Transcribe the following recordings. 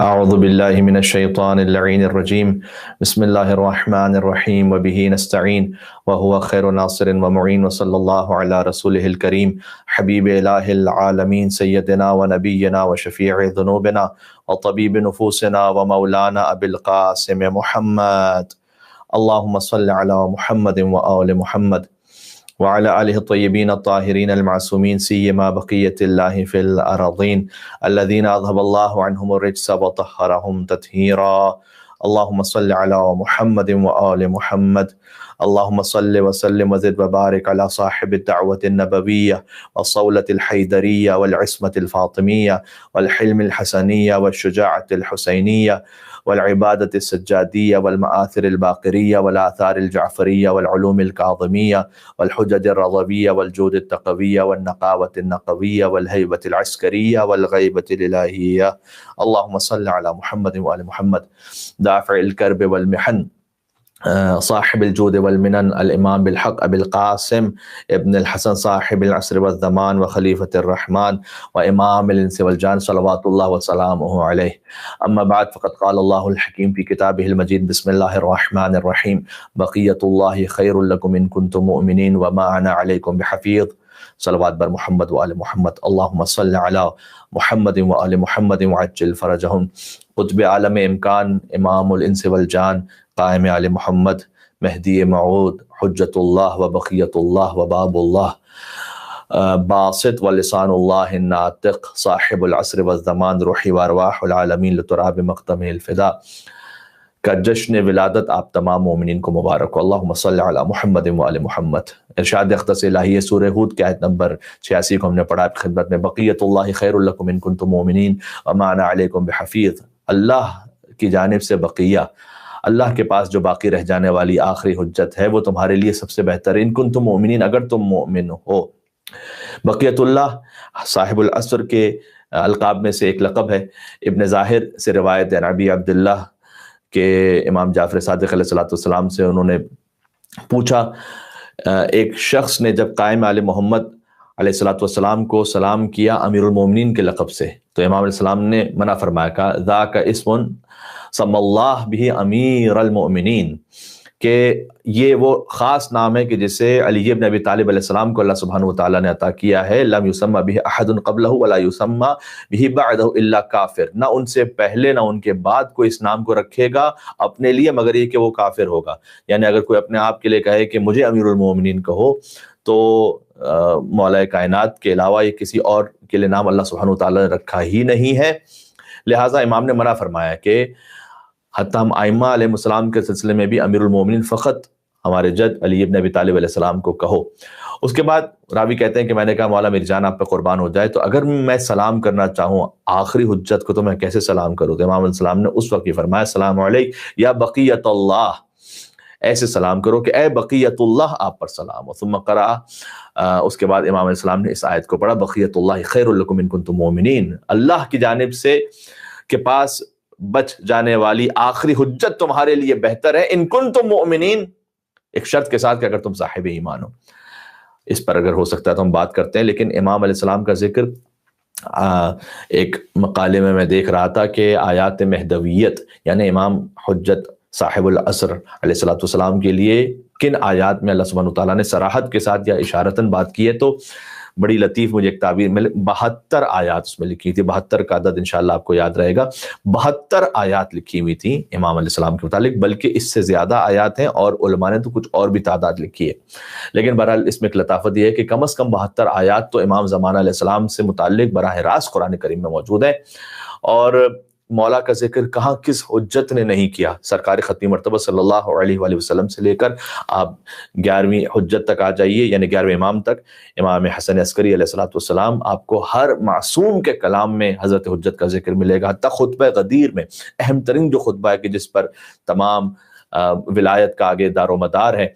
اعوذ باللہ من الشیطان اللعین الرجیم بسم اللہ الرحمن الرحیم وبہ نستعین وہو خیر ناصر ومعین وصلی اللہ علی رسولہ الکریم حبیب الہ العالمین سیدنا ونبینا وشفیع ذنوبنا وطبیب نفوسنا ومولانا ابی القاسم محمد اللہم صلی علی محمد وآل محمد وعلى آلہ الطیبین الطاہرین المعصومین سیما بقیت اللہ فی الارضین الذین اذهب اللہ عنہم الرجس وطہرہم تطہیرا اللہم صلی علی محمد وآل محمد اللہم صلی وسلم وزد وبارک علی صاحب الدعوة النبویہ والصولة الحیدریہ والعصمة الفاطمیہ والحلم الحسنیہ والشجاعة الحسینیہ والعبادة السجادية والمآثر الباقرية والآثار الجعفرية والعلوم الكاظمية والحجج الرضوية والجود التقوية والنقاوة النقوية والهيبة العسكرية والغيبة الإلهية اللهم صل على محمد وآل محمد دافع الكرب والمحن صاحب الجود والمنن الامام بالحق ابی القاسم ابن الحسن صاحب العصر والزمان وخلیفۃ الرحمن وامام الانس والجان صلوات اللہ وسلامہ علیہ اما بعد فقد قال اللہ الحکیم فی کتابہ المجید بسم اللہ الرحمن الرحیم بقیت اللہ خیر لکم ان کنتم مؤمنین وما انا علیکم بحفیظ صلوات بر محمد وآل محمد اللہم صل علی محمد وآل محمد وعجل فرجہم قطب عالم امکان امام الانس والجان قائم آل محمد مہدی موعود حجت اللہ و بقیت اللہ و باب اللہ باسط و لسان اللہ الناطق صاحب العصر والزمان روحی وارواح العالمین لتراب مقدم الفدا کا جشن ولادت آپ تمام مومنین کو مبارک ہو اللہم صلی علی محمد و آل محمد ارشاد اختص الہی سورہ ہود کی آیت نمبر 86 کو ہم نے پڑھا خدمت میں بقیت اللہ خیر لکم ان کنتم مؤمنین وما انا علیکم بحفیظ اللہ کی جانب سے بقیہ اللہ کے پاس جو باقی رہ جانے والی آخری حجت ہے وہ تمہارے لیے سب سے بہتر ہے ان کنتم مؤمنین اگر تم مؤمن ہو بقیت اللہ صاحب العصر کے القاب میں سے ایک لقب ہے ابن ظاہر سے روایت ہے ابی عبداللہ کے امام جعفر صادق علیہ السلام سے انہوں نے پوچھا ایک شخص نے جب قائم آل محمد علیہ السلام کو سلام کیا امیر المومنین کے لقب سے تو امام علیہ السلام نے منع فرمایا کہا ذاک اسم سم اللہ بھی امیر المؤمنین کہ یہ وہ خاص نام ہے کہ جسے علی بن ابی طالب علیہ السلام کو اللہ سبحانہ وتعالیٰ نے عطا کیا ہے لم یسمى به احد قبلہ ولا یسمى به بعدہ الا کافر نہ ان سے پہلے نہ ان کے بعد کوئی اس نام کو رکھے گا اپنے لیے مگر یہ کہ وہ کافر ہوگا یعنی اگر کوئی اپنے آپ کے لیے کہے کہ مجھے امیر المؤمنین کہو تو مولا کائنات کے علاوہ یہ کسی اور کے لیے نام اللہ سبحانہ وتعالیٰ نے رکھا ہی نہیں ہے لہٰذا امام نے منع فرمایا کہ حتیٰ ہم ائمہ علیہ السلام کے سلسلے میں بھی امیر المومنین فقط ہمارے جد علی بن ابی طالب علیہ السلام کو کہو اس کے بعد راوی کہتے ہیں کہ میں نے کہا مولا میری جان آپ پہ قربان ہو جائے تو اگر میں سلام کرنا چاہوں آخری حجت کو تو میں کیسے سلام کروں تو امام علیہ السلام نے اس وقت یہ فرمایا السلام علیک یا بقیت اللہ ایسے سلام کرو کہ اے بقیت اللہ آپ پر سلام ہو ثم قرأ اس کے بعد امام علیہ السلام نے اس آیت کو پڑھا بقیت اللہ خیر لکم ان کنتم مؤمنین اللہ کی جانب سے کے پاس بچ جانے والی آخری حجت تمہارے لیے بہتر ہے ان کنتم مؤمنین ایک شرط کے ساتھ کہ اگر تم صاحب ایمان ہو اس پر اگر ہو سکتا ہے تو ہم بات کرتے ہیں لیکن امام علیہ السلام کا ذکر ایک مقالے میں دیکھ رہا تھا کہ آیات مہدویت یعنی امام حجت صاحب العصر علیہ السلام کے لیے کن آیات میں اللہ سبحانہ وتعالیٰ نے صراحت کے ساتھ یا اشارتاً بات کی ہے تو بڑی لطیف مجھے ایک تعبیر ملے 72 آیات اس میں لکھی تھی 72 کا عدد انشاءاللہ آپ کو یاد رہے گا 72 آیات لکھی ہوئی تھی امام علیہ السلام کے متعلق بلکہ اس سے زیادہ آیات ہیں اور علماء نے تو کچھ اور بھی تعداد لکھی ہے لیکن بہرحال اس میں ایک لطافت یہ ہے کہ کم از کم 72 آیات تو امام زمانہ علیہ السلام سے متعلق براہ راست قرآن کریم میں موجود ہیں اور مولا کا ذکر کہاں کس حجت نے نہیں کیا سرکار ختمی مرتبہ صلی اللہ علیہ وآلہ وسلم سے لے کر آپ 11ویں حجت تک آ جائیے یعنی 11ویں امام تک امام حسن عسکری علیہ السلام آپ کو ہر معصوم کے کلام میں حضرت حجت کا ذکر ملے گا حتیٰ خطبہ غدیر میں اہم ترین جو خطبہ ہے کہ جس پر تمام ولایت کا آگے دار و مدار ہے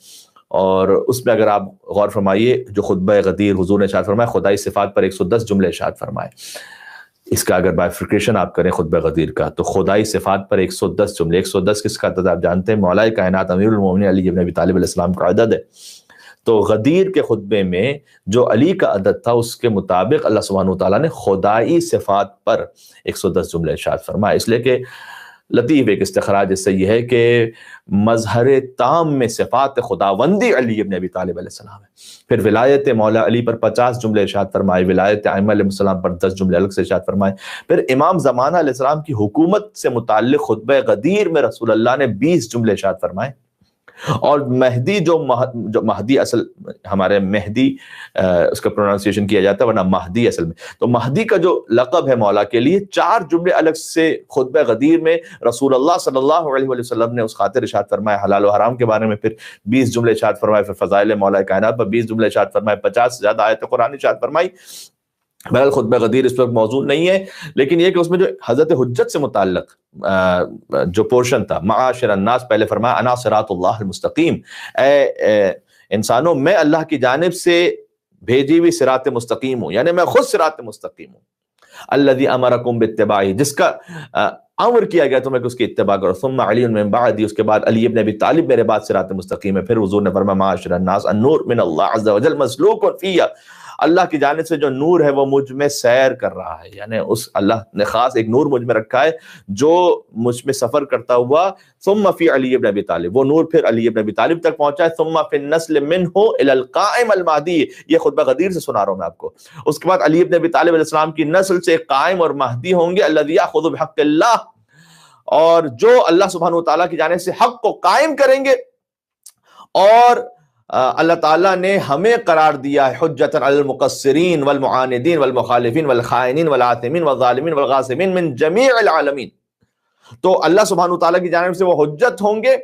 اور اس میں اگر آپ غور فرمائیے جو خطبہ غدیر حضور نے ارشاد فرمایا خدائی صفات پر 110 جملے ارشاد فرمائے اس کا اگر بائفرکیشن آپ کریں خطبہ غدیر کا تو خدائی صفات پر 110 جملے 110 کس کا عدد آپ جانتے ہیں مولا کائنات امیر المومنین علی بن ابی طالب علیہ السلام کا عدد ہے تو غدیر کے خطبے میں جو علی کا عدد تھا اس کے مطابق اللہ سبحانہ وتعالیٰ نے خدائی صفات پر 110 جملے ارشاد فرمائے، اس لیے کہ لطیف ایک استخراج اس سے یہ ہے کہ مظہر تام میں صفات خداوندی علی ابن ابی طالب علیہ السلام ہے۔ پھر ولایت مولا علی پر 50 جملے ارشاد فرمائے، ولایت ائمہ علیہ السلام پر 10 جملے الگ سے ارشاد فرمائے۔ پھر امام زمانہ علیہ السلام کی حکومت سے متعلق خطبہ غدیر میں رسول اللہ نے 20 جملے ارشاد فرمائے۔ اور مہدی جو مہدی اصل ہمارے مہدی اس کا پروننسیشن کیا جاتا ہے ورنہ مہدی اصل میں، تو مہدی کا جو لقب ہے مولا کے لیے 4 جملے الگ سے خطبہ غدیر میں رسول اللہ صلی اللہ علیہ وسلم نے اس خاطر ارشاد فرمائے، حلال و حرام کے بارے میں پھر 20 جملے ارشاد فرمائے، پھر فضائل مولا کائنات پر 20 جملے ارشاد فرمائے، 50 سے زیادہ آیت قرآن ارشاد فرمائی۔ بہرحال خطبہ غدیر اس پر موضوع نہیں ہے، لیکن یہ کہ اس میں جو حضرت حجت سے متعلق جو پورشن تھا، معاشر الناس، پہلے فرمایا انا صراط اللہ المستقیم، اے انسانوں میں اللہ کی جانب سے بھیجی ہوئی صراط مستقیم ہوں، یعنی میں خود صراط مستقیم ہوں۔ الذی امرکم باتباعی، جس کا امر کیا گیا تمہیں کہ اس کی اتباع کرو، ثم علی من بعدی، اس کے بعد علی ابن ابی طالب میرے بعد صراط مستقیم ہے۔ پھر حضور نے فرمایا معاشر الناس النور من اللہ عز وجل مسلوک فی، اللہ کی جانب سے جو نور ہے وہ مجھ میں سیر کر رہا ہے، یعنی اس اللہ نے خاص ایک نور مجھ میں رکھا ہے جو مجھ میں سفر کرتا ہوا۔ ثم فی علی ابن ابی طالب، وہ نور پھر علی ابن ابی طالب تک پہنچا ہے۔ ثم فی النسل منہ الی القائم المہدی، یہ خطبہ غدیر سے سنا رہا ہوں میں آپ کو۔ اس کے بعد علی ابن ابی طالب علیہ السلام کی نسل سے ایک قائم اور مہدی ہوں گے، الذی یاخذ بحق اللہ، اور جو اللہ سبحانہ وتعالیٰ کی جانب سے حق کو قائم کریں گے۔ اور اللہ تعالیٰ نے ہمیں قرار دیا ہے حجۃ علی المقصرین والمعاندین والمخالفین والخائنین والآثمین والظالمین والغاصبین من جمیع العالمین، تو اللہ سبحانہ وتعالیٰ کی جانب سے وہ حجت ہوں گے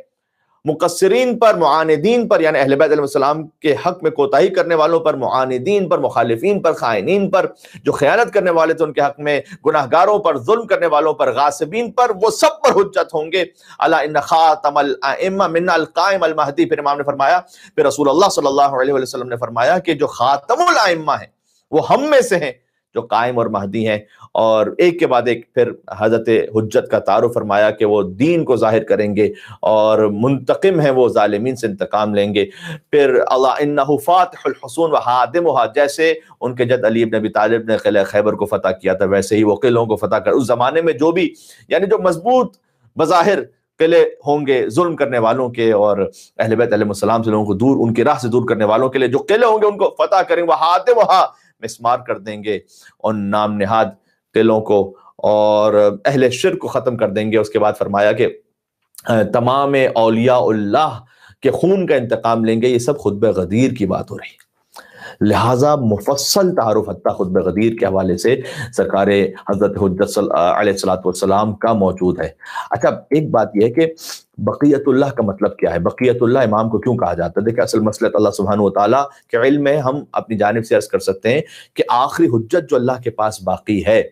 مقصرین پر، معاندین پر، یعنی اہل بیت علیہ السلام کے حق میں کوتاہی کرنے والوں پر، معاندین پر، مخالفین پر، خائنین پر، جو خیانت کرنے والے تھے ان کے حق میں، گناہگاروں پر، ظلم کرنے والوں پر، غاصبین پر، وہ سب پر حجت ہوں گے۔ الا ان خاتم الائمہ منا القائم المہدی، پھر امام نے فرمایا، پھر رسول اللہ صلی اللہ علیہ وسلم نے فرمایا کہ جو خاتم الائمہ ہیں وہ ہم میں سے ہیں جو قائم اور مہدی ہیں۔ اور ایک کے بعد ایک پھر حضرت حجت کا تعارف فرمایا کہ وہ دین کو ظاہر کریں گے اور منتقم ہیں، وہ ظالمین سے انتقام لیں گے۔ پھر اللہ انہ فاتح الحصون وہادمھا، جیسے ان کے جد علی ابن ابی طالب نے قلعہ خیبر کو فتح کیا تھا ویسے ہی وہ قلعوں کو فتح کر، اس زمانے میں جو بھی یعنی جو مضبوط بظاہر قلعے ہوں گے ظلم کرنے والوں کے اور اہل بیت علیہ السلام سے لوگوں کو دور، ان کی راہ سے دور کرنے والوں کے لیے جو قلعے ہوں گے ان کو فتح کریں، وہادمھا، مسمار کر دیں گے ان نام نہاد قلعوں کو، اور اہل شرک کو ختم کر دیں گے۔ اس کے بعد فرمایا کہ تمام اولیاء اللہ کے خون کا انتقام لیں گے۔ یہ سب خطبہ غدیر کی بات ہو رہی ہے، لہٰذا مفصل تعارف حتیٰ خطبہ غدیر کے حوالے سے سرکار حضرت حجت علیہ الصلوۃ والسلام کا موجود ہے۔ اچھا ایک بات یہ ہے کہ بقیت اللہ کا مطلب کیا ہے؟ بقیت اللہ امام کو کیوں کہا جاتا ہے؟ دیکھیں اصل مسئلہ اللہ سبحانہ وتعالیٰ کے علم میں ہم اپنی جانب سے عرض کر سکتے ہیں کہ آخری حجت جو اللہ کے پاس باقی ہے،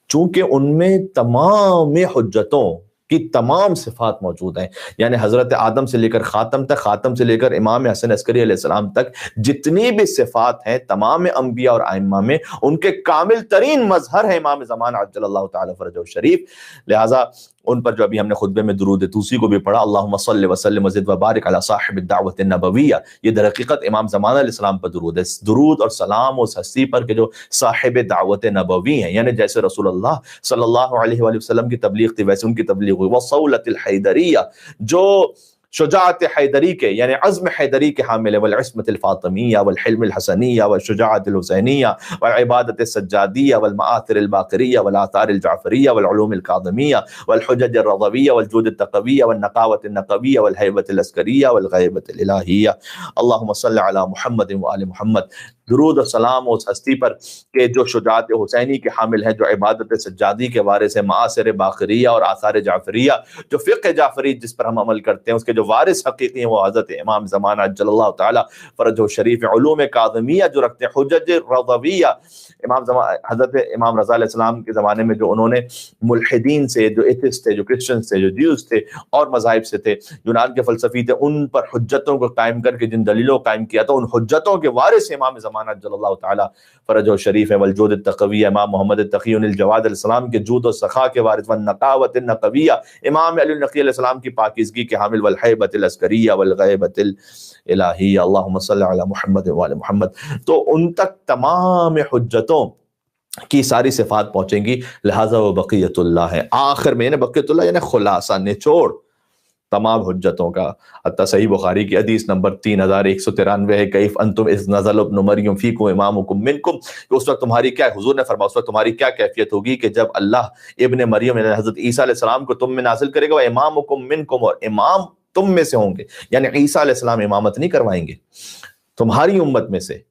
چونکہ ان میں تمام حجتوں کی تمام صفات موجود ہیں، یعنی حضرت آدم سے لے کر خاتم تک، خاتم سے لے کر امام حسن عسکری علیہ السلام تک جتنی بھی صفات ہیں تمام انبیاء اور ائمہ میں، ان کے کامل ترین مظہر ہے امام زمانہ عجل اللہ تعالی فرجہ الشریف۔ لہٰذا ان پر جو ابھی ہم نے خطبے میں درود توسی کو بھی پڑھا، اللہم صلی وسلم وزد وبارک علی صاحب الدعوت النبویہ، یہ در حقیقت امام زمانہ علیہ السلام پر درود ہے، درود اور سلام اس ہستی پر کہ جو صاحب دعوت نبوی ہیں، یعنی جیسے رسول اللہ صلی اللہ علیہ وآلہ وسلم کی تبلیغ تھی ویسے ان کی تبلیغ ہوئی، وصولت الحیدریہ، جو شجاعت حیدری کے یعنی عزم حیدری کے حامل ہے، والعصمت الفاطمیہ والحلم الحسنیہ والشجاعت الحسینیہ والعبادت السجادیہ والمآثر الباقریہ والآثار الجعفریہ والعلوم الکاظمیہ والحجج الرضویہ والجود التقویہ والنقاوت النقویہ والہیبت العسکریہ والغیبت الالہیہ۔ اللہم صلی علی محمد وآل محمد، درود و سلام اس ہستی پر کہ جو شجاعت حسینی کے حامل ہے، جو عبادت سجادی کے وارث ہے، معاصر باقریہ اور آثار جعفریہ، جو فقہ جعفری جس پر ہم عمل کرتے ہیں اس کے جو وارث حقیقی ہیں وہ حضرت امام زمانہ عجل اللہ تعالی فرجہ الشریف، علوم کاظمیہ جو رکھتے ہیں، حجج رضویہ، حضرت امام رضا علیہ السلام کے زمانے میں جو انہوں نے ملحدین سے، جو ایتھسٹ تھے، جو کرسچن تھے، جو جیوز تھے اور مذاہب سے تھے، یونان کے فلسفی تھے، ان پر حجتوں کو قائم کر کے جن دلیلوں کو قائم کیا تھا، ان حجتوں کے وارث امام زمانہ زمانہ جل اللہ تعالی فرج و شریف والجود التقوی، امام محمد التقی الجواد علیہ السلام کے جود و سخا کے وارث، والنقاوت النقویہ، امام علی النقی علیہ السلام کی پاکیزگی کے حامل، والحیبۃ العسکریہ والغیبۃ الہیہ، اللہم صلی علی محمد وعلی محمد. تو ان تک تمام حجتوں کی ساری صفات پہنچیں گی. لہٰذا وہ بقیت اللہ ہے. آخر میں بقیت اللہ یعنی خلاصہ، نچوڑ تمام حجتوں کا. حتیٰ صحیح بخاری کی حدیث نمبر 3193 ہے، کیف انتم اذ نزل ابن مریم فیکم امامکم منکم، کہ اس وقت تمہاری کیا، حضور نے فرمایا اس وقت تمہاری کیا کیفیت ہوگی کہ جب اللہ ابن مریم یعنی حضرت عیسیٰ علیہ السلام کو تم میں نازل کرے گا، وہ امامکم منکم، اور امام تم میں سے ہوں گے. یعنی عیسیٰ علیہ السلام امامت نہیں کروائیں گے، تمہاری امت میں سے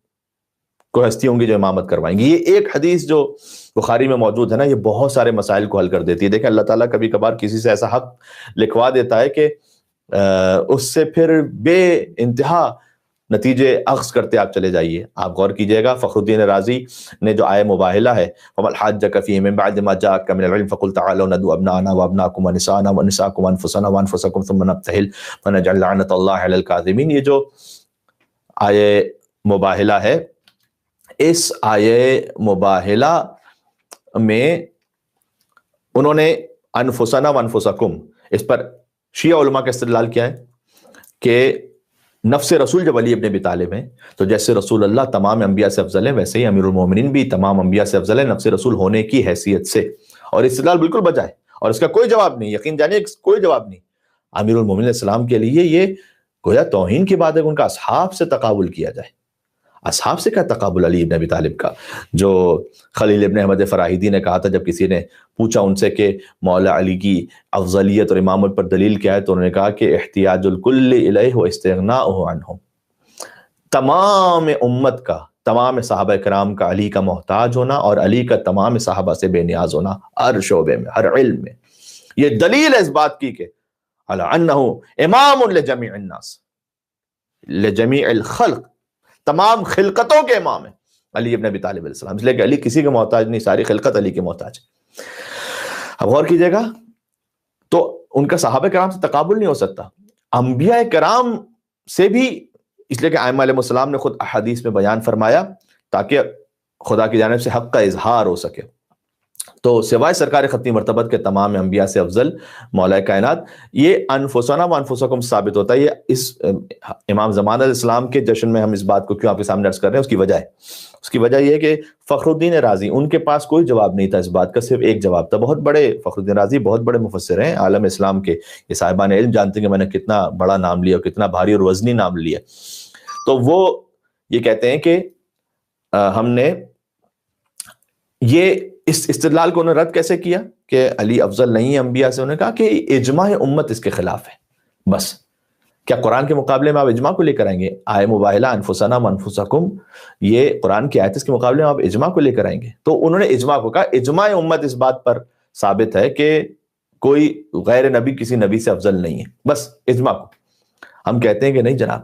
کوئی ہستی ہوں گی جو امامت کروائیں گی. یہ ایک حدیث جو بخاری میں موجود ہے نا، یہ بہت سارے مسائل کو حل کر دیتی ہے. دیکھیں اللہ تعالیٰ کبھی کبھار کسی سے ایسا حق لکھوا دیتا ہے کہ اس سے پھر بے انتہا نتیجے اخذ کرتے آپ چلے جائیے. آپ غور کیجئے گا، فخر الدین رازی نے جو آیہ مباہلہ ہے، وَمَا الْحَاجَّكَ فِيهِ مِن بَعْدِ مَا جَاءَكَ مِنَ الْعِلْمِ فَقُلْ تَعَالَوْا نَدْعُ أَبْنَاءَنَا وَأَبْنَاءَكُمْ وَنِسَاءَنَا وَنِسَاءَكُمْ وَأَنفُسَنَا وَأَنفُسَكُمْ ثُمَّ نَبْتَهِلْ فَنَجْعَلْ لَعْنَةَ اللَّهِ عَلَى الْكَاذِبِينَ. یہ جو آیہ مباہلہ ہے، اس آیہ مباہلہ میں انہوں نے انفسنا وانفسکم، اس پر شیعہ علماء کا استدلال کیا ہے کہ نفس رسول جب علی ابن ابی طالب ہیں تو جیسے رسول اللہ تمام انبیاء سے افضل ہے، ویسے ہی امیر المومنین بھی تمام انبیاء سے افضل ہے نفس رسول ہونے کی حیثیت سے. اور استدلال بالکل بجا ہے اور اس کا کوئی جواب نہیں، یقین جانیے کوئی جواب نہیں. امیر المومنین علیہ السلام کے لیے یہ گویا توہین کی بات ہے کہ ان کا اصحاب سے تقابل کیا جائے. اصحاب سے کیا تقابل علی ابن ابی طالب کا؟ جو خلیل ابن احمد فراہیدی نے کہا تھا جب کسی نے پوچھا ان سے کہ مولا علی کی افضلیت اور امامت پر دلیل کیا ہے، تو انہوں نے کہا کہ احتیاج الکل الیہ و استغناؤہ عنہم، تمام امت کا، تمام صحابہ کرام کا علی کا محتاج ہونا اور علی کا تمام صحابہ سے بے نیاز ہونا، ہر شعبے میں، ہر علم میں. یہ دلیل ہے اس بات کی کہ علی انہ امام لجمیع الناس، لجمیع الخلق، تمام خلقتوں کے امام ہیں علی ابن ابی طالب علیہ السلام. اس لیے کہ علی کسی کے محتاج نہیں، ساری خلقت علی کے محتاج. اب غور کیجئے گا تو ان کا صحابہ کرام سے تقابل نہیں ہو سکتا، انبیاء کرام سے بھی، اس لیے کہ ائمہ علیہ السلام نے خود احادیث میں بیان فرمایا تاکہ خدا کی جانب سے حق کا اظہار ہو سکے. تو سوائے سرکار ختمی مرتبت کے تمام انبیاء سے افضل مولا کائنات. یہ انفسنا و انفسکم ثابت ہوتا ہے. یہ اس امام زمانہ علیہ السلام کے جشن میں ہم اس بات کو کیوں آپ کے سامنے عرض کر رہے ہیں، اس کی وجہ یہ ہے کہ فخر الدین رازی ان کے پاس کوئی جواب نہیں تھا اس بات کا، صرف ایک جواب تھا. بہت بڑے فخر الدین رازی بہت بڑے مفسر ہیں عالم اسلام کے، یہ صاحبان علم جانتے ہیں کہ میں نے کتنا بڑا نام لیا، کتنا بھاری اور وزنی نام لیا. تو وہ یہ کہتے ہیں کہ ہم نے یہ اس استدلال کو انہوں نے رد کیسے کیا کہ علی افضل نہیں ہے انبیاء سے. انہوں نے کہا کہ اجماع امت اس کے خلاف ہے. بس کیا قرآن کے مقابلے میں آپ اجماع کو لے کر آئیں گے؟ آئے مباہلہ انفسنا وانفسکم، یہ قرآن کی آیت، اس کے مقابلے میں آپ اجماع کو لے کر آئیں گے؟ تو انہوں نے اجماع کو کہا اجماع امت اس بات پر ثابت ہے کہ کوئی غیر نبی کسی نبی سے افضل نہیں ہے. بس اجماع کو. ہم کہتے ہیں کہ نہیں جناب،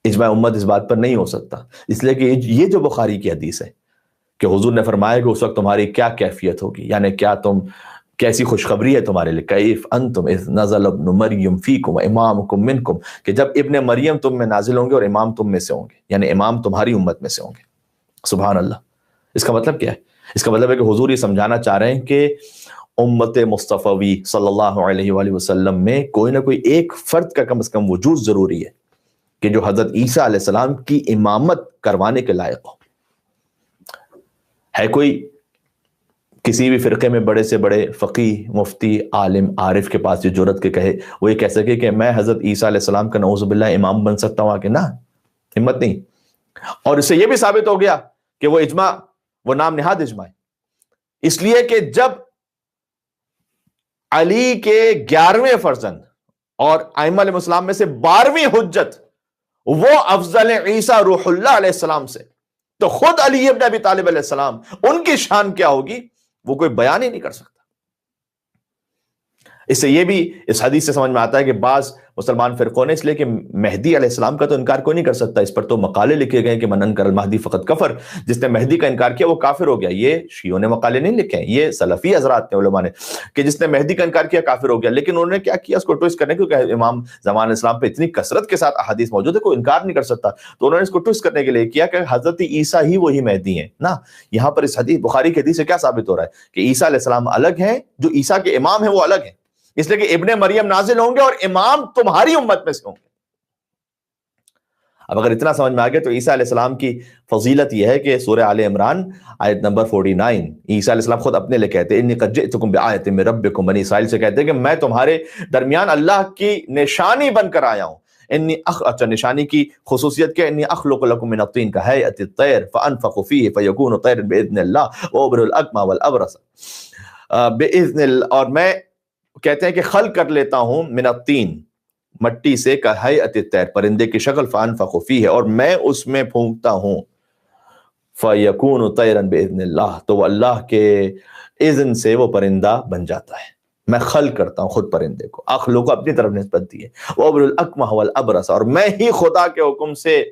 اجماع امت اس بات پر نہیں ہو سکتا، اس لیے کہ یہ جو بخاری کی حدیث ہے کہ حضور نے فرمایا کہ اس وقت تمہاری کیا کیفیت ہوگی، یعنی کیا تم، کیسی خوشخبری ہے تمہارے لیے. کیف انتم اذ نزل ابن مریم فیکم امامکم منکم، کہ جب ابن مریم تم میں نازل ہوں گے اور امام تم میں سے ہوں گے، یعنی امام تمہاری امت میں سے ہوں گے. سبحان اللہ. اس کا مطلب کیا ہے؟ اس کا مطلب ہے کہ حضور یہ سمجھانا چاہ رہے ہیں کہ امت مصطفی صلی اللہ علیہ وآلہ وسلم میں کوئی نہ کوئی ایک فرد کا کم از کم وجود ضروری ہے کہ جو حضرت عیسیٰ علیہ السلام کی امامت کروانے کے لائق ہو. ہے کوئی کسی بھی فرقے میں بڑے سے بڑے فقیہ، مفتی، عالم، عارف کے پاس یہ جرت کے کہے، وہ یہ کہہ سکے کہ میں حضرت عیسیٰ علیہ السلام کا نعوذ باللہ امام بن سکتا ہوں؟ کہ نہ، ہمت نہیں. اور اس سے یہ بھی ثابت ہو گیا کہ وہ اجماع، وہ نام نہاد اجماع ہے، اس لیے کہ جب علی کے 11ویں فرزند اور ائمہ علیہ السلام میں سے 12ویں حجت وہ افضل عیسیٰ روح اللہ علیہ السلام سے، تو خود علی ابن ابی طالب علیہ السلام، ان کی شان کیا ہوگی وہ کوئی بیان ہی نہیں کر سکتا. اس سے یہ بھی اس حدیث سے سمجھ میں آتا ہے کہ بعض مسلمان فرقوں نے اس لیے کہ مہدی علیہ السلام کا تو انکار کوئی نہیں کر سکتا، اس پر تو مقالے لکھے گئے کہ من انکر المہدی فقط کفر، جس نے مہدی کا انکار کیا وہ کافر ہو گیا. یہ شیعوں نے مقالے نہیں لکھے ہیں، یہ سلفی حضرات نے علماء نے، کہ جس نے مہدی کا انکار کیا کافر ہو گیا. لیکن انہوں نے کیا کیا اس کو ٹویسٹ کرنے، کیونکہ امام زمان اسلام پہ اتنی کثرت کے ساتھ احادیث موجود ہے کوئی انکار نہیں کر سکتا، تو انہوں نے اس کو ٹویسٹ کرنے کے لیے کیا کہ حضرت عیسیٰ ہی وہی مہدی ہیں نا. یہاں پر اس حدیث بخاری کی حدیث سے کیا ثابت ہو رہا ہے کہ عیسیٰ علیہ السلام الگ ہیں، جو عیسیٰ کے امام ہیں وہ الگ ہیں، اس لیے کہ ابن مریم نازل ہوں گے اور امام تمہاری امت میں سے ہوں گے. اب اگر اتنا سمجھ میں آ گیا تو عیسیٰ علیہ السلام کی فضیلت یہ ہے کہ سورہ آل عمران آیت نمبر 49 عیسیٰ علیہ السلام خود اپنے لئے کہتے ہیں انی قد جئتکم بآیۃ من ربکم، بنی اسرائیل سے کہتے ہیں کہ میں تمہارے درمیان اللہ کی نشانی بن کر آیا ہوں. اچھا نشانی کی خصوصیت کیا؟ انی اخلق لکم من الطین کہیئۃ الطیر فانفخ فیہ فیکون طیرا باذن اللہ وابرئ الاکمہ والابرص باذن اللہ، اور میں کہتے ہیں کہ خلق کر لیتا ہوں من الطین مٹی سے کہیئۃ الطیر پرندے کی شکل، فانفخ فیہ اور میں اس میں پھونکتا ہوں، فیکون طیرا باذن اللہ تو وہ اللہ کے اذن سے وہ پرندہ بن جاتا ہے. میں خلق کرتا ہوں خود پرندے کو، اخلق کو اپنی طرف نسبت دی ہے. وابرئ الاکمہ والابرص اور میں ہی خدا کے حکم سے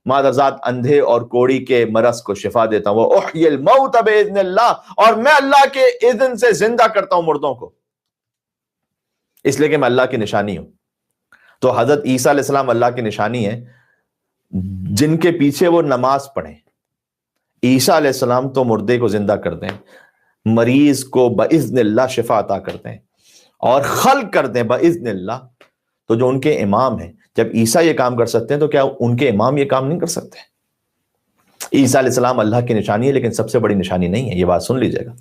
مادرزاد اندھے اور کوڑی کے مرض کو شفا دیتا ہوں. واحیی الموت باذن اللہ اور میں اللہ کے اذن سے زندہ کرتا ہوں مردوں کو، اس لیے کہ میں اللہ کی نشانی ہوں. تو حضرت عیسیٰ علیہ السلام اللہ کی نشانی ہے جن کے پیچھے وہ نماز پڑھیں. عیسیٰ علیہ السلام تو مردے کو زندہ کر دیں، مریض کو باذن اللہ شفا عطا کرتے ہیں اور خلق کر دیں باذن اللہ. تو جو ان کے امام ہیں، جب عیسیٰ یہ کام کر سکتے ہیں تو کیا ان کے امام یہ کام نہیں کر سکتے؟ عیسیٰ علیہ السلام اللہ کی نشانی ہے لیکن سب سے بڑی نشانی نہیں ہے، یہ بات سن لیجئے گا.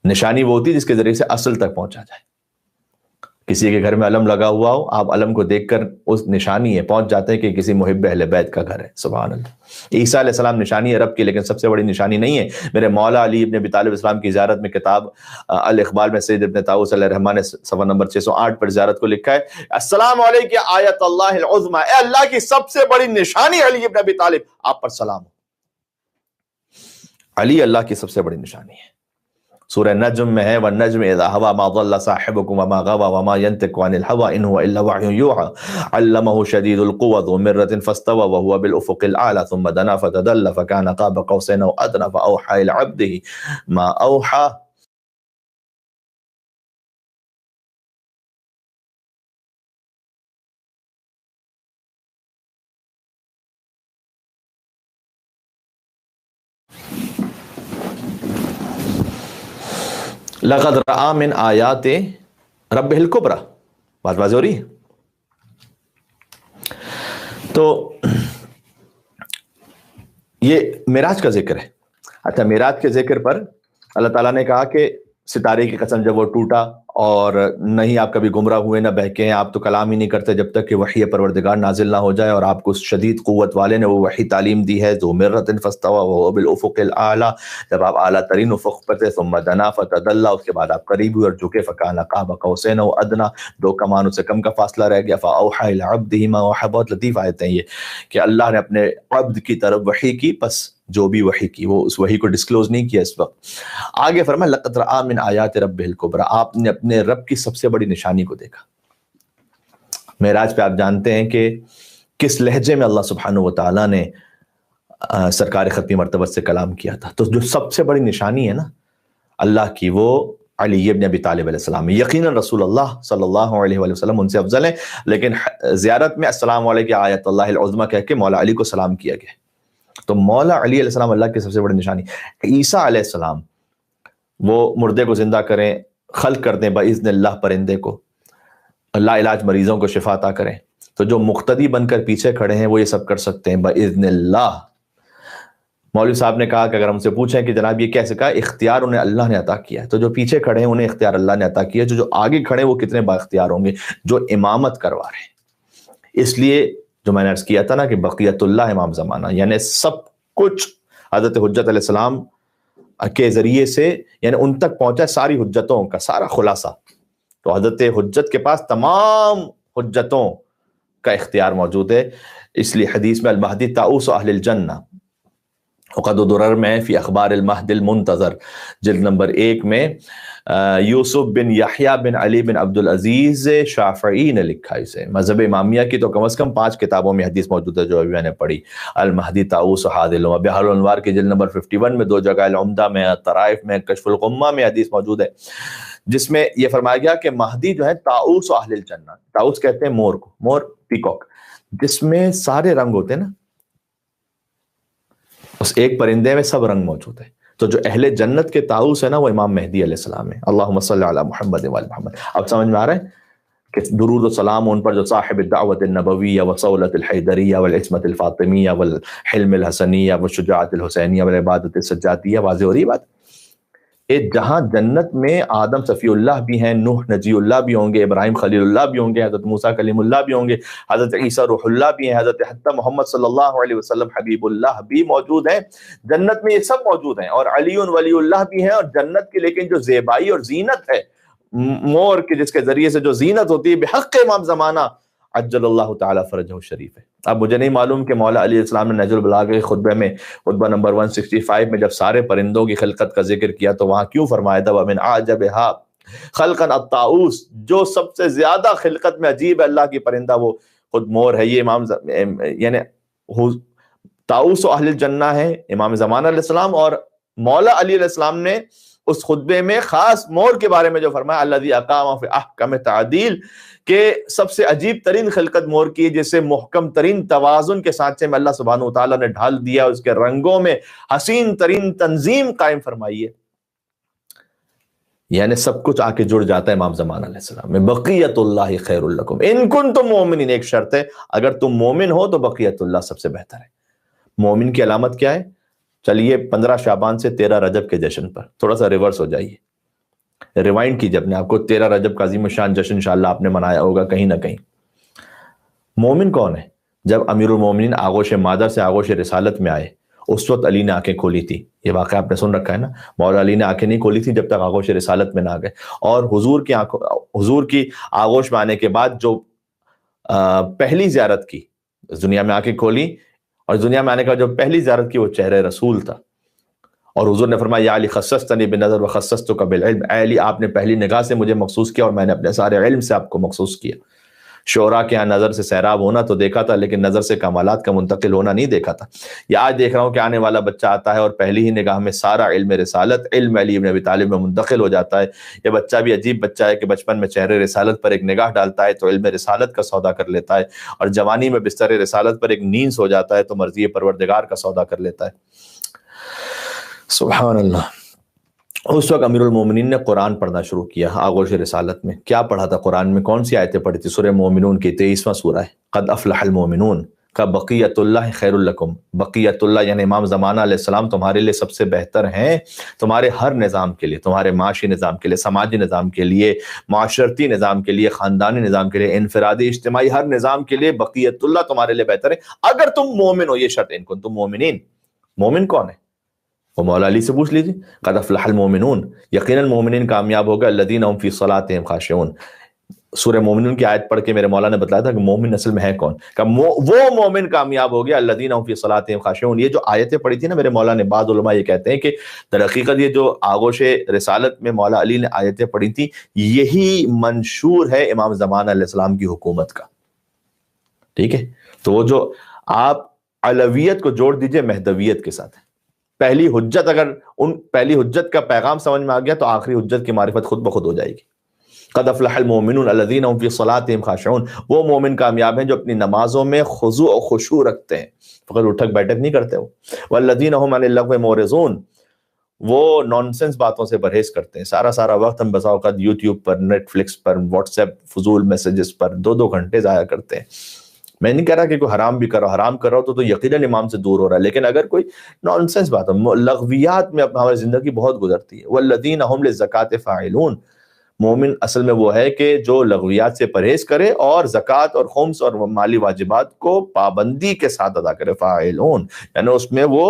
نشانی وہ ہوتی ہے جس کے ذریعے سے اصل تک پہنچا جائے. کسی کے گھر میں علم لگا ہوا ہو، آپ علم کو دیکھ کر اس نشانی ہے پہنچ جاتے ہیں کہ کسی محب اہل بیت کا گھر ہے. سبحان اللہ. عیسیٰ علیہ السلام نشانی ہے رب کی لیکن سب سے بڑی نشانی نہیں ہے. میرے مولا علی ابن ابی طالب اسلام کی زیارت میں کتاب الاقبال میں سید ابن طاؤس علیہ الرحمہ نے صفحہ نمبر 608 پر زیارت کو لکھا ہے، السلام علیک آیت اللہ العظمی، اے اللہ کی سب سے بڑی نشانی علی ابن ابی طالب، آپ پر سلام ہو. علی اللہ کی سب سے بڑی نشانی ہے. سورہ نجم میں ہے والنجم اذا هوى ما ضل صاحبكم وما غوى وما ينطق عن الهوى ان هو الا وحي يوحى علمه شديد القوى ذو مرة فاستوى وهو بالافق الاعلى ثم دنا فتدلى فكان قاب قوسين او ادنى فاوحى الى عبده ما اوحى. لقد رأى من آیات ربہ الکبریٰ، بات واضح ہو رہی ہے. تو یہ معراج کا ذکر ہے. اچھا معراج کے ذکر پر اللہ تعالیٰ نے کہا کہ ستارے کی قسم جب وہ ٹوٹا اور نہیں آپ کبھی گمراہ ہوئے نہ بہکے ہیں، آپ تو کلام ہی نہیں کرتے جب تک کہ وحی پروردگار نازل نہ ہو جائے، اور آپ کو شدید قوت والے نے وہ وحی تعلیم دی ہے. ذو مرۃ فاستوى وهو بالافق الاعلی، جب آپ اعلیٰ ترین افق پر تھے، ثم دنا فتدلی، اس کے بعد آپ قریب ہوئے اور جھکے، فکان قاب قوسین او ادنی، دو کمانوں سے کم کا فاصلہ رہ گیا. فاوحى الى عبده ما اوحى، بہت لطیف آیت ہے یہ کہ اللہ نے اپنے عبد کی طرف وحی کی، بس جو بھی وحی کی وہ اس وحی کو ڈسکلوز نہیں کیا اس وقت. آگے فرمایا لقد رأى من آیات ربہ الکبریٰ، آپ نے اپنے رب کی سب سے بڑی نشانی کو دیکھا. معراج پہ آپ جانتے ہیں کہ کس لہجے میں اللہ سبحانہ وتعالیٰ نے سرکار ختمی مرتبت سے کلام کیا تھا. تو جو سب سے بڑی نشانی ہے نا اللہ کی، وہ علی ابن ابی طالب علیہ السلام. یقیناً رسول اللہ صلی اللہ علیہ وآلہ وسلم ان سے افضل ہیں، لیکن زیارت میں السلام علیک آیت اللہ العظمی کہہ کے مولا علی کو سلام کیا گیا. تو مولا علی علیہ السلام اللہ کی سب سے بڑی نشانی. عیسیٰ علیہ السلام وہ مردے کو زندہ کریں، خلق کر دیں باذن اللہ پرندے کو، لا علاج مریضوں کو شفا عطا کریں. تو جو مقتدی بن کر پیچھے کھڑے ہیں وہ یہ سب کر سکتے ہیں باذن اللہ. مولوی صاحب نے کہا کہ اگر ہم سے پوچھیں کہ جناب یہ کیسے، کہا اختیار انہیں اللہ نے عطا کیا ہے. تو جو پیچھے کھڑے ہیں انہیں اختیار اللہ نے عطا کیا ہے، جو آگے کھڑے ہیں وہ کتنے با اختیار ہوں گے جو امامت کروا رہے ہیں. اس لیے جو میں نے عرض کیا تھا نا کہ بقیت اللہ امام زمانہ، یعنی سب کچھ حضرت حجت علیہ السلام کے ذریعے سے یعنی ان تک پہنچا، ساری حجتوں کا سارا خلاصہ. تو حضرت حجت کے پاس تمام حجتوں کا اختیار موجود ہے. اس لیے حدیث میں المہدی طاؤس اہل الجنہ، وقد درر میں فی اخبار المہد المنتظر جلد نمبر 1 میں یوسف بن یحییٰ بن علی بن عبدالعزیز شافعی نے لکھا اسے. مذہب امامیہ کی تو کم از کم 5 کتابوں میں حدیث موجود ہے جو ابھی میں نے پڑھی. المہدی طاؤس حاد العلوم، بحار الانوار کی جلد نمبر 51 میں 2 جگہ، العمدہ میں، طرائف میں، کشف الغمہ میں حدیث موجود ہے جس میں یہ فرمایا گیا کہ مہدی جو ہے طاؤس اہل الجنہ، طاؤس کہتے ہیں مور کو، مور پیکاک، جس میں سارے رنگ ہوتے ہیں نا، اس ایک پرندے میں سب رنگ موجود ہے. تو جو اہل جنت کے طاؤس ہے نا وہ امام مہدی علیہ السلام ہے. اللہم صلی علی محمد و محمد. اب سمجھ میں آ رہا ہے کہ درود و سلام ان پر جو صاحب الدعوت النبویہ وصولت الحیدریہ والعصمت الفاطمیہ والحلم الحسنیہ والشجاعت الحسینیہ والعبادت السجادیہ. واضح ہو رہی بات؟ جہاں جنت میں آدم صفی اللہ بھی ہیں، نوح نجی اللہ بھی ہوں گے، ابراہیم خلیل اللہ بھی ہوں گے، حضرت موسیٰ کلیم اللہ بھی ہوں گے، حضرت عیسیٰ روح اللہ بھی ہیں، حضرت حتی محمد صلی اللہ علیہ وسلم حبیب اللہ بھی موجود ہیں. جنت میں یہ سب موجود ہیں. اور علی ولی اللہ بھی ہیں. اور جنت کی لیکن جو زیبائی اور زینت ہے، مور کے جس کے ذریعے سے جو زینت ہوتی ہے، بحق امام زمانہ عجل اللہ تعالیٰ فرجہ شریف ہے. اب مجھے نہیں معلوم کہ مولا علیہ السلام نے نہج البلاغہ کے خطبے میں، خطبہ نمبر 165 میں جب سارے پرندوں کی خلقت کا ذکر کیا تو وہاں کیوں فرمایا تھا وَمِنْ أَعْجَبِهَا خَلْقًا الطَّاؤس، جو سب سے زیادہ خلقت میں عجیب ہے اللہ کی پرندہ وہ خود مور ہے. یہ امام یعنی طاؤس و اہل الجنہ ہے امام زمانہ علیہ السلام. اور مولا علی علیہ السلام نے اس خطبے میں خاص مور کے بارے میں جو فرمایا الذی اقام فی احکم تعدیل، کہ سب سے عجیب ترین خلقت مور کی ہے جسے محکم ترین توازن کے سانچے میں اللہ سبحانہ وتعالیٰ نے ڈھال دیا، اس کے رنگوں میں حسین ترین تنظیم قائم فرمائی ہے. یعنی سب کچھ آ کے جڑ جاتا ہے امام زمانہ علیہ السلام میں. بقیت اللہ خیر لکم ان کنتم مومنین. ایک شرط ہے، اگر تم مومن ہو تو بقیت اللہ سب سے بہتر ہے. مومن کی علامت کیا ہے؟ چلیے 15 شعبان سے 13 رجب کے جشن پر تھوڑا سا ریورس ہو جائیے، ریوائنڈ کیجئے اپنے آپ کو. 13 رجب کا عظیم الشان جشن انشاءاللہ آپ نے منایا ہوگا کہیں نہ کہیں. مومن کون ہے؟ جب امیر المومنین آغوش مادر سے آغوش رسالت میں آئے اس وقت علی نے آنکھیں کھولی تھی. یہ واقعہ آپ نے سن رکھا ہے نا. مولا علی نے آنکھیں نہیں کھولی تھی جب تک آغوش رسالت میں نہ گئے. اور حضور کی آغوش میں آنے کے بعد جو پہلی زیارت کی، دنیا میں آنکھیں کھولی اور دنیا میں آنے کا جو پہلی زیارت کی وہ چہرہ رسول تھا. اور حضور نے فرمایا یا علی خصصتنی بالنظر وخصصتک بالعلم، اے علی آپ نے پہلی نگاہ سے مجھے مخصوص کیا اور میں نے اپنے سارے علم سے آپ کو مخصوص کیا. شعراء کے ہاں نظر سے سیراب ہونا تو دیکھا تھا لیکن نظر سے کمالات کا منتقل ہونا نہیں دیکھا تھا. یا آج دیکھ رہا ہوں کہ آنے والا بچہ آتا ہے اور پہلی ہی نگاہ میں سارا علم رسالت، علم علی بن ابی طالب میں منتقل ہو جاتا ہے. یہ بچہ بھی عجیب بچہ ہے کہ بچپن میں چہرے رسالت پر ایک نگاہ ڈالتا ہے تو علم رسالت کا سودا کر لیتا ہے، اور جوانی میں بستر رسالت پر ایک نیند سو جاتا ہے تو مرضی پروردگار کا سودا کر لیتا ہے. سبحان اللہ. اس وقت امیر المومنین نے قرآن پڑھنا شروع کیا آغوش رسالت میں. کیا پڑھا تھا قرآن میں؟ کون سی آیتیں پڑھی تھی؟ سورہ مومنون کی 23واں سورہ ہے. قد افلح المومنون کا بقیت اللہ خیر لکم. بقیت اللہ یعنی امام زمانہ علیہ السلام تمہارے لیے سب سے بہتر ہیں، تمہارے ہر نظام کے لیے، تمہارے معاشی نظام کے لیے، سماجی نظام کے لیے، معاشرتی نظام کے لیے، خاندانی نظام کے لیے، انفرادی اجتماعی ہر نظام کے لیے بقیت اللہ تمہارے لیے بہتر ہے اگر تم مومن ہو. یہ شرط ان کنتم مومنین. مومن کون ہے؟ وہ مولا علی سے پوچھ لیجیے. قد افلح المومنون، یقیناً مومنین کامیاب ہوگا. الذین هم فی صلاتهم خاشعون. سورہ مومنون کی آیت پڑھ کے میرے مولا نے بتایا تھا کہ مومن اصل میں ہے کون، کہ وہ مومن کامیاب ہو گیا. الذین هم فی صلاتهم خاشعون. یہ جو آیتیں پڑھی تھی نا میرے مولا نے، بعض علماء یہ کہتے ہیں کہ در حقیقت یہ جو آغوش رسالت میں مولا علی نے آیتیں پڑھی تھی یہی منشور ہے امام زمانہ علیہ السلام کی حکومت کا. ٹھیک ہے، تو وہ جو آپ علویت کو جوڑ دیجئے مہدویت کے ساتھ. پہلی حجت، اگر ان پہلی حجت کا پیغام سمجھ میں آ گیا تو آخری حجت کی معرفت خود بخود ہو جائے گی. قد افلح المومنون الذین هم فی صلاتهم خاشعون. وہ مومن کامیاب ہیں جو اپنی نمازوں میں خضوع و خشوع رکھتے ہیں، فقط اٹھک بیٹھک نہیں کرتے. والذین هم عن اللغو معرضون. وہ نانسنس باتوں سے پرہیز کرتے ہیں. سارا وقت ہم بسا اوقات یوٹیوب پر، نیٹ فلکس پر، واٹس ایپ فضول میسیجز پر 2 گھنٹے ضائع کرتے ہیں. میں نہیں کہہ رہا کہ کوئی حرام بھی کر رہا ہو تو یقیناً امام سے دور ہو رہا ہے، لیکن اگر کوئی نانسنس بات ہو، لغویات میں ہماری زندگی بہت گزرتی ہے. والذین هم للزکاۃ فاعلون. مومن اصل میں وہ ہے کہ جو لغویات سے پرہیز کرے اور زکوٰۃ اور خمس اور مالی واجبات کو پابندی کے ساتھ ادا کرے. فاعلون یعنی اس میں وہ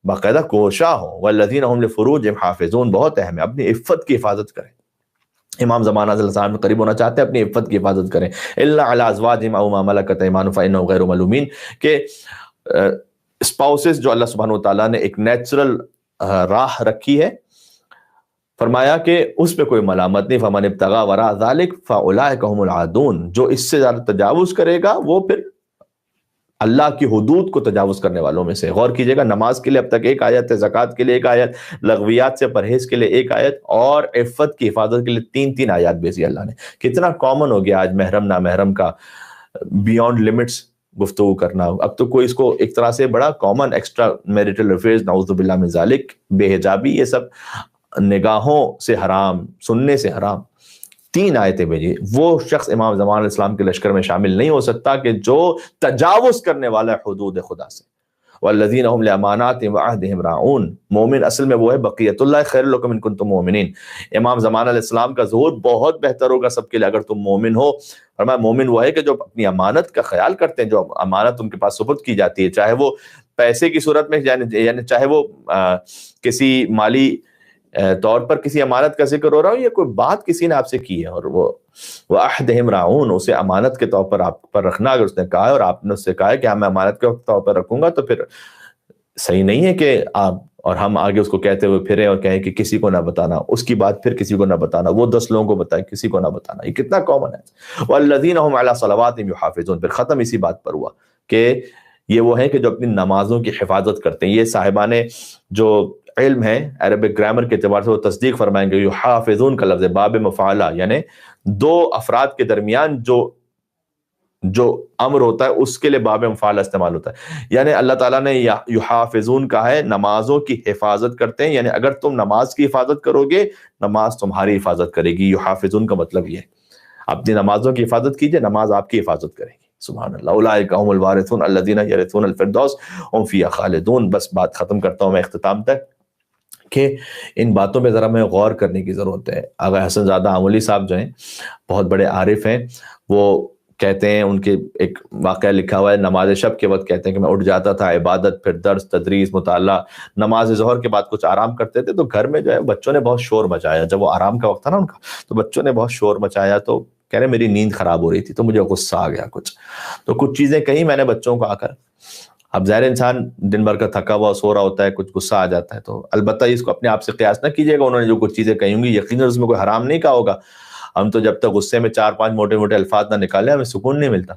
باقاعدہ کوشاں ہو. والذین هم لفروجہم حافظون. بہت اہم ہے، اپنی عفت کی حفاظت کریں. امام زمانہ صلی اللہ علیہ وسلم میں قریب ہونا چاہتے ہیں، اپنی عفت کی حفاظت کریں. الا علی ازواجہم او ما ملکت ایمانہم فانہم غیر ملومین. کہ اسپاؤسز جو اللہ سبحانہ وتعالیٰ نے ایک نیچرل راہ رکھی ہے فرمایا کہ اس پہ کوئی ملامت نہیں. فمن ابتغى وراء ذلك فاولئك هم العادون. جو اس سے زیادہ تجاوز کرے گا وہ پھر اللہ کی حدود کو تجاوز کرنے والوں میں سے. غور کیجئے گا، نماز کے لیے اب تک ایک آیت ہے، زکوٰۃ کے لیے ایک آیت، لغویات سے پرہیز کے لیے ایک آیت، اور عفت کی حفاظت کے لیے تین آیات بھیجی اللہ نے. کتنا کامن ہو گیا آج محرم نامحرم کا بیونڈ لمٹس گفتگو کرنا. اب تو کوئی اس کو ایک طرح سے بڑا کامن ایکسٹرا میریٹل افیئرز، نعوذ باللہ من ذالک، بے حجابی، یہ سب نگاہوں سے حرام، سننے سے حرام. 3 آیتیں بھیجی. وہ شخص امام زمان علیہ السلام کے لشکر میں شامل نہیں ہو سکتا کہ جو تجاوز کرنے والا ہے حدود خدا سے. والذین هم لاماناتهم وعہدہم راعون. مومن اصل میں وہ ہے بقیت اللہ خیر لکم ان کنتم مؤمنین. امام زمان علیہ السلام کا ظہور بہت بہتر ہوگا سب کے لیے اگر تم مومن ہو. فرمایا مومن وہ ہے کہ جو اپنی امانت کا خیال کرتے ہیں، جو امانت ان کے پاس سپرد کی جاتی ہے، چاہے وہ پیسے کی صورت میں، یعنی چاہے وہ کسی مالی طور پر کسی امانت کا ذکر ہو رہا ہو، یا کوئی بات کسی نے آپ سے کی ہے اور وہ عہدہم راعون، اسے امانت کے طور پر آپ پر رکھنا. اگر اس نے کہا ہے اور آپ نے اس سے کہا ہے کہ ہاں میں امانت کے طور پر رکھوں گا، تو پھر صحیح نہیں ہے کہ آپ اور ہم آگے اس کو کہتے ہوئے پھریں اور کہیں کہ کسی کو نہ بتانا، اس کی بات پھر کسی کو نہ بتانا، وہ 10 لوگوں کو بتائے، کسی کو نہ بتانا. یہ کتنا کامن ہے. والذین هم علی صلواتہم یحافظون. پھر ختم اسی بات پر ہوا کہ یہ وہ ہیں کہ جو اپنی نمازوں کی حفاظت کرتے ہیں. یہ صاحبان جو علم ہے عربک گرامر کے اعتبار سے وہ تصدیق فرمائیں گے. یحافظون کا لفظ باب مفعلہ، یعنی 2 افراد کے درمیان جو امر ہوتا ہے اس کے لیے باب مفعلہ استعمال ہوتا ہے. یعنی اللہ تعالیٰ نے یحافظون کہا ہے، نمازوں کی حفاظت کرتے ہیں. یعنی اگر تم نماز کی حفاظت کرو گے، نماز تمہاری حفاظت کرے گی. یحافظون کا مطلب یہ ہے اپنی نمازوں کی حفاظت کیجئے، نماز آپ کی حفاظت کرے گی. سبحان اللہ. اولئک هم الوارثون الذین یرثون الفردوس هم فیہا خالدون. بس بات ختم کرتا ہوں میں اختتام تک کہ ان باتوں پہ ذرا میں غور کرنے کی ضرورت ہے. آغا حسن زادہ آمولی صاحب جو ہیں بہت بڑے عارف ہیں، وہ کہتے ہیں، ان کے ایک واقعہ لکھا ہوا ہے، نماز شب کے وقت کہتے ہیں کہ میں اٹھ جاتا تھا، عبادت، پھر درس، تدریس، مطالعہ. نماز ظہر کے بعد کچھ آرام کرتے تھے تو گھر میں جو ہے بچوں نے بہت شور مچایا. جب وہ آرام کا وقت تھا نا ان کا، تو بچوں نے بہت شور مچایا. تو کہہ رہے میری نیند خراب ہو رہی تھی تو مجھے غصہ آ گیا تو کچھ چیزیں کہیں میں نے بچوں کو آ کر. اب ظاہر انسان دن بھر کا تھکا ہوا سو رہا ہوتا ہے، کچھ غصہ آ جاتا ہے. تو البتہ اس کو اپنے آپ سے قیاس نہ کیجیے گا. انہوں نے جو کچھ چیزیں کہی ہوں گی یقیناً اس میں کوئی حرام نہیں کہا ہوگا. ہم تو جب تک غصے میں 4-5 موٹے الفاظ نہ نکالیں ہمیں سکون نہیں ملتا.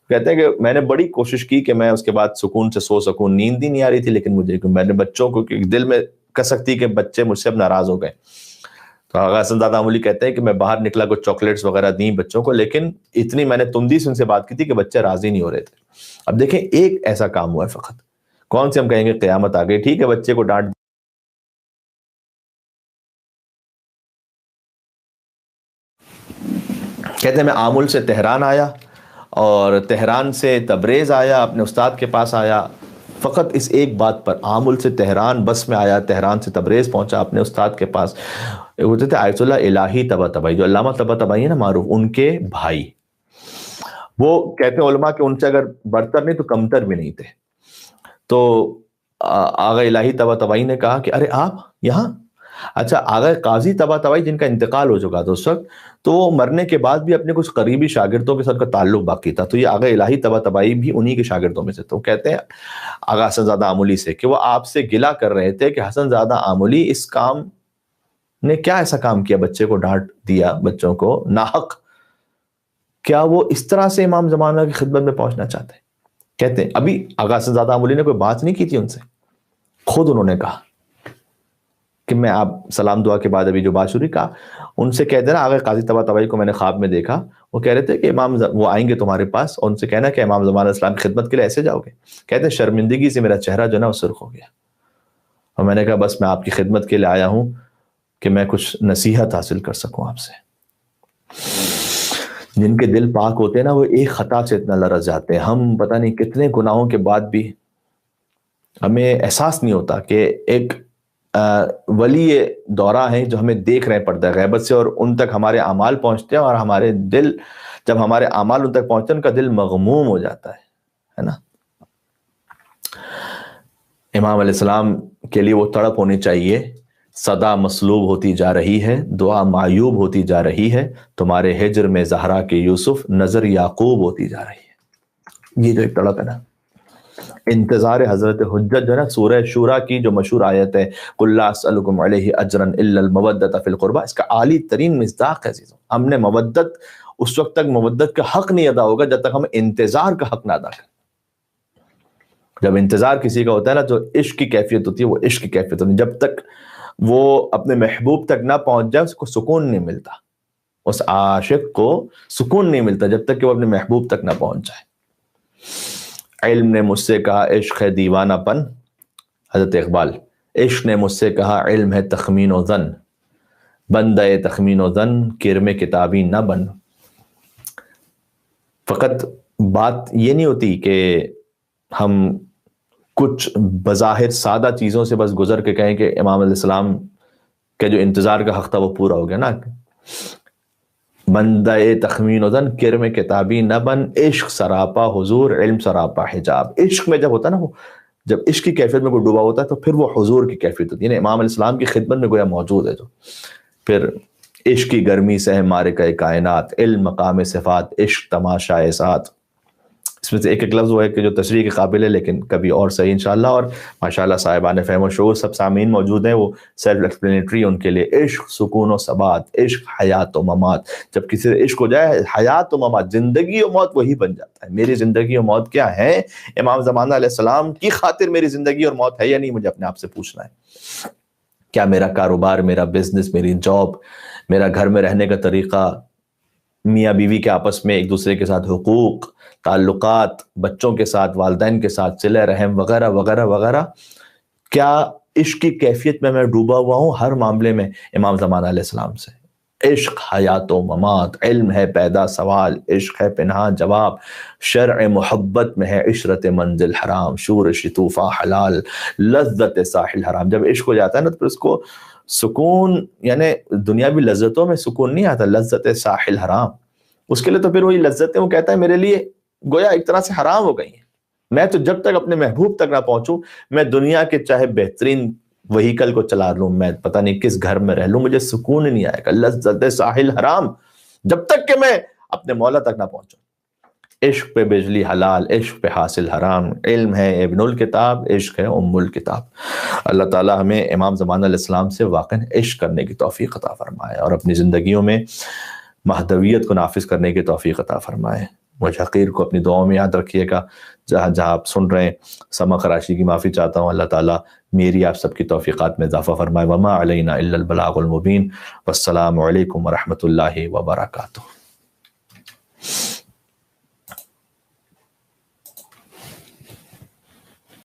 کہتے ہیں کہ میں نے بڑی کوشش کی کہ میں اس کے بعد سکون سے سو سکوں، نیند ہی نہیں آ رہی تھی، لیکن میں نے بچوں کو دل میں کسک تھی کہ بچے مجھ سے اب ناراض ہو گئے. تو آغا حسن زادہ آمولی کہتے ہیں کہ میں باہر نکلا، کچھ چاکلیٹس وغیرہ دیں بچوں کو، لیکن اتنی میں نے تندی سے ان سے بات کی تھی کہ بچے راضی نہیں ہو رہے تھے. اب دیکھیں ایک ایسا کام ہوا ہے فقط، کون سے ہم کہیں گے قیامت آ گئی، ٹھیک ہے بچے کو ڈانٹ. کہتے ہیں میں آمل سے تہران آیا اور تہران سے تبریز آیا، اپنے استاد کے پاس آیا، فقط اس ایک بات پر. آمل سے تہران بس میں آیا، تہران سے تبریز پہنچا اپنے استاد کے پاس. ہوتے تھے آیت اللہ الہی طباطبائی، جو علامہ طباطبائی ہے نا معروف، ان کے بھائی. وہ کہتے ہیں علماء کہ ان سے اگر برتر نہیں تو کمتر بھی نہیں تھے. تو آغا الہی طباطبائی نے کہا کہ ارے آپ یہاں. اچھا آغا قاضی طباطبائی جن کا انتقال ہو چکا تھا اس وقت، تو وہ مرنے کے بعد بھی اپنے کچھ قریبی شاگردوں کے ساتھ کا تعلق باقی تھا. تو یہ آغا الہی طباطبائی بھی انہی کے شاگردوں میں سے. تو کہتے ہیں آغا حسن زادہ آمولی سے کہ وہ آپ سے گلہ کر رہے تھے کہ حسن زادہ آمولی اس کام نے کیا ایسا کام کیا، بچے کو ڈانٹ دیا، بچوں کو ناحق. کیا وہ اس طرح سے امام زمانہ کی خدمت میں پہنچنا چاہتے ہیں؟ کہتے ہیں ابھی آغا حسن زادہ آمولی نے کوئی بات نہیں کی تھی ان سے، خود انہوں نے کہا کہ میں آپ سلام دعا کے بعد ابھی جو بات شروع کہا ان سے کہہ دینا آغا قاضی طباطبائی کو میں نے خواب میں دیکھا، وہ کہہ رہے تھے کہ امام وہ آئیں گے تمہارے پاس اور ان سے کہنا کہ امام زمانہ اسلام کی خدمت کے لیے ایسے جاؤ گے. کہتے ہیں شرمندگی سے میرا چہرہ جو نا وہ سرخ ہو گیا اور میں نے کہا بس میں آپ کی خدمت کے لیے آیا ہوں کہ میں کچھ نصیحت حاصل کر سکوں آپ سے. جن کے دل پاک ہوتے ہیں نا وہ ایک خطا سے اتنا لرز جاتے ہیں. ہم پتہ نہیں کتنے گناہوں کے بعد بھی ہمیں احساس نہیں ہوتا کہ ایک ولی دورہ ہیں جو ہمیں دیکھ رہے ہیں پردہ غیبت سے، اور ان تک ہمارے اعمال پہنچتے ہیں اور ہمارے دل، جب ہمارے اعمال ان تک پہنچتے ہیں ان کا دل مغموم ہو جاتا ہے نا. امام علیہ السلام کے لیے وہ تڑپ ہونی چاہیے. صدا مسلوب ہوتی جا رہی ہے، دعا معیوب ہوتی جا رہی ہے، تمہارے ہجر میں زہرا کے یوسف، نظر یعقوب ہوتی جا رہی ہے. یہ جو ایک تڑپ ہے نا، انتظار حضرت حجت جو ہے نا، سورہ شورا کی جو مشہور آیت ہے قُلْ لَا أَسْأَلُكُمْ عَلَيْهِ أَجْرًا إِلَّا الْمَوَدَّةَ فِي الْقُرْبَى، اس کا عالی ترین مصداق ہے عزیزوں. ہم نے مودت، اس وقت تک مودت کا حق نہیں ادا ہوگا جب تک ہم انتظار کا حق نہ ادا کریں. جب انتظار کسی کا ہوتا ہے نا، جو عشق کی کیفیت ہوتی ہے وہ عشق کی کیفیت ہوتی ہے. جب تک وہ اپنے محبوب تک نہ پہنچ جائے اس کو سکون نہیں ملتا، اس عاشق کو سکون نہیں ملتا جب تک کہ وہ اپنے محبوب تک نہ پہنچ جائے. علم نے مجھ سے کہا عشق ہے دیوانہ پن، حضرت اقبال. عشق نے مجھ سے کہا علم ہے تخمین و ظن، بندہ تخمین و ظن کرم کتابی نہ بن. فقط بات یہ نہیں ہوتی کہ ہم کچھ بظاہر سادہ چیزوں سے بس گزر کے کہیں کہ امام علیہ السلام کے جو انتظار کا حق تھا وہ پورا ہو گیا نا. بندہ تخمین و ظن کرم کتابی نہ بن، عشق سراپا حضور علم سراپا حجاب. عشق میں جب ہوتا ہے نا، وہ جب عشق کی کیفیت میں کوئی ڈوبا ہوتا ہے تو پھر وہ حضور کی کیفیت ہوتی ہے، یعنی امام علیہ السلام کی خدمت میں گویا موجود ہے. جو پھر عشق کی گرمی سے ہے مارکہ کائنات، علم مقام صفات عشق تماشائے ساتھ. اس میں سے ایک ایک لفظ وہ ہے کہ جو تشریح کے قابل ہے، لیکن کبھی اور صحیح انشاءاللہ. اور ماشاءاللہ صاحبان فہم و شعور سب سامعین موجود ہیں، وہ سیلف ایکسپلینیٹری ان کے لیے. عشق سکون و ثبات، عشق حیات و ممات. جب کسی سے عشق ہو جائے، حیات و ممات، زندگی و موت وہی بن جاتا ہے. میری زندگی و موت کیا ہے؟ امام زمانہ علیہ السلام کی خاطر میری زندگی اور موت ہے یا نہیں، مجھے اپنے آپ سے پوچھنا ہے. کیا میرا کاروبار، میرا بزنس، میری جاب، میرا گھر میں رہنے کا طریقہ، میاں بیوی کے آپس میں ایک دوسرے کے ساتھ حقوق، تعلقات، بچوں کے ساتھ، والدین کے ساتھ صلہ رحم وغیرہ وغیرہ وغیرہ، کیا عشق کی کیفیت میں ڈوبا ہوا ہوں ہر معاملے میں امام زمانہ علیہ السلام سے؟ عشق حیات و ممات، علم ہے پیدا سوال، عشق ہے پنہاں جواب، شرع محبت میں ہے عشرت منزل حرام، شور شطوفہ حلال، لذت ساحل حرام. جب عشق ہو جاتا ہے نا تو پھر اس کو سکون، یعنی دنیاوی لذتوں میں سکون نہیں آتا، لذت ساحل حرام. اس کے لیے تو پھر وہی لذتیں وہ کہتا ہے میرے لیے گویا ایک طرح سے حرام ہو گئی ہیں. میں تو جب تک اپنے محبوب تک نہ پہنچوں، میں دنیا کے چاہے بہترین وہیکل کو چلا لوں، میں پتہ نہیں کس گھر میں رہ لوں، مجھے سکون نہیں آئے گا. لذت ساحل حرام جب تک کہ میں اپنے مولا تک نہ پہنچوں. عشق پہ بجلی حلال، عشق پہ حاصل حرام. علم ہے ابن الکتاب، عشق ہے ام الکتاب. اللہ تعالی ہمیں امام زمانہ علیہ السلام سے واقعا عشق کرنے کی توفیق عطا فرمائے اور اپنی زندگیوں میں مہدویت کو نافذ کرنے کی توفیق عطا فرمائے. مجھ حقیر کو اپنی دعاؤں میں یاد رکھیے گا. جہاں جہاں آپ سن رہے ہیں سما خراشی کی معافی چاہتا ہوں. اللہ تعالیٰ میری آپ سب کی توفیقات میں اضافہ فرمائے. وما علینا الا البلاغ المبین. والسلام علیکم ورحمۃ اللہ وبرکاتہ.